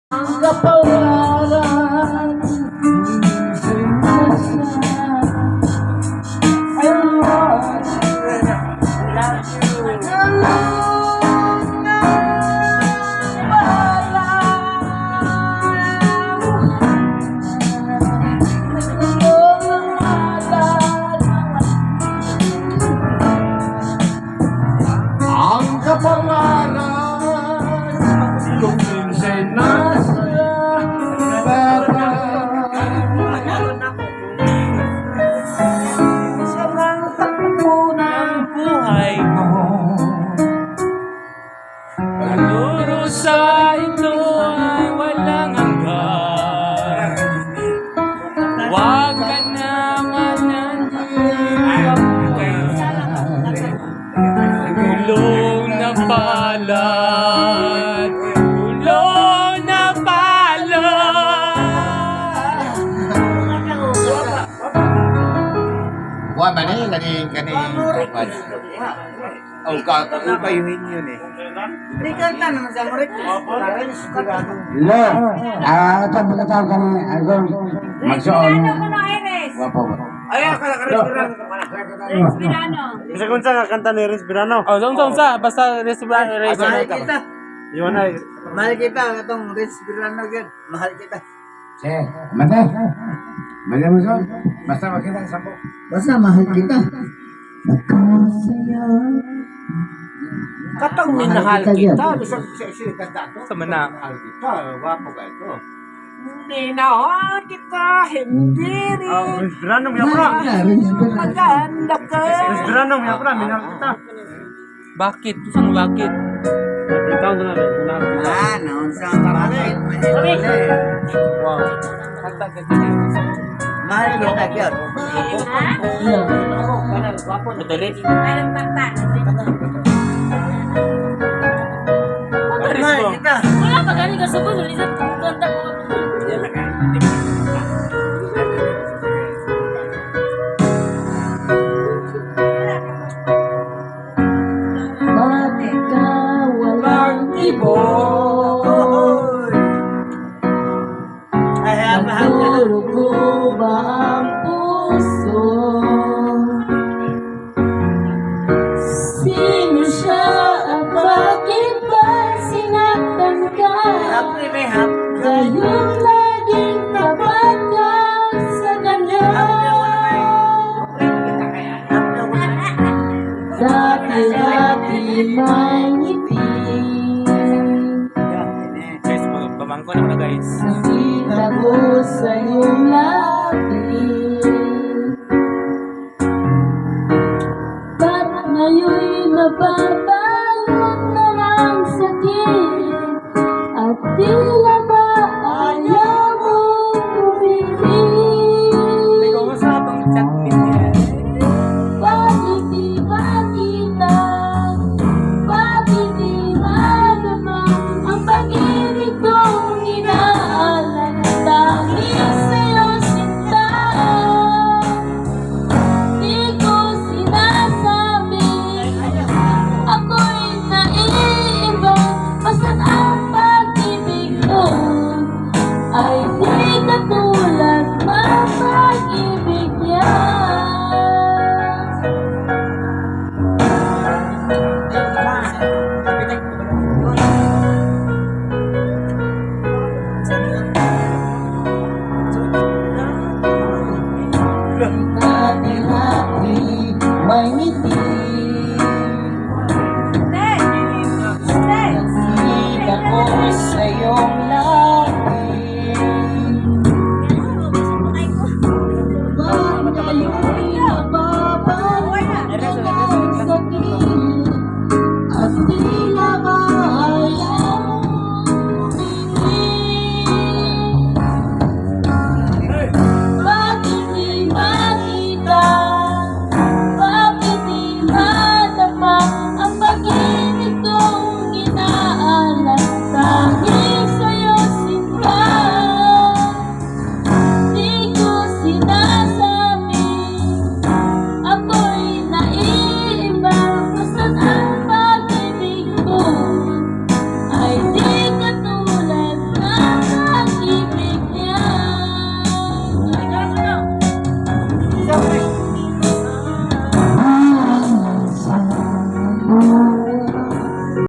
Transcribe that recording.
Ang kapalaran sa'yo nasa ang kapalaran kung minsan nasa pera. Sa lang takbo ng buhay mo, pagdurusa ito ay walang hanggan. Huwag ka naman nandiyan, gulong na palad, gulong na palad. Wah, mana yang kani kapan? Oh, kayuhin yun eh. Hindi kanta naman sa Amrik. Lo, ito pagkatawag ka ni Argon. Magsoon. Wapo ba? Ay, akala ka Renz Birano. Bisa kunsa nga kanta ni Renz Birano. Oh, sa basta restaurant Mahal kita. Iwan na. Mahal kita. Itong Renz Birano agad. Mahal kita. Sige, mate. Mate mo son. Basta makita sa sampo. Basta mahal kita. Kapag minahal kita, bisag sexy ka dato. Sa mana. Mahal kita, wapo ka ito. Minahal kita, hindi rin Renz Birano may apra. maganda ka. Renz Birano may apra, minahal kita. Bakit? Saan bakit? Ikaw na rin. Naon sa kapatid. Wow. Kanta ka ganyan. Mahal kita, Kyot. Madali. Mayroong kanta. Mahal kita. Wala pa galing ka sa bulo. Lisan kanta ko. Bakit ka walang Oy. Ay, mahal ka. Durugo ba ang puso? Sino siya at bakit ba sinaktan ka? Happy, may happy. Kayong laging tapat ka sa kanya. Dati-dati may ngiti. Guys, pamangko na muna guys. Nakita ko sa iyong labi. Ba't ngayon'y nababalot na ng sakit? At tila ba ayaw mong umibig? Ikaw nga sa atong chat niya. Bakit di makita? Bakit di malamang ang pag-ibig kong inaalat? Dahil sa'yo sinta, di ko sinasabi ako'y naiiba. Basta't ang pag-ibig ko ay di katulad ng pag-ibig niya. Hati-hati may ngiti. Nakita ko sa iyong labi.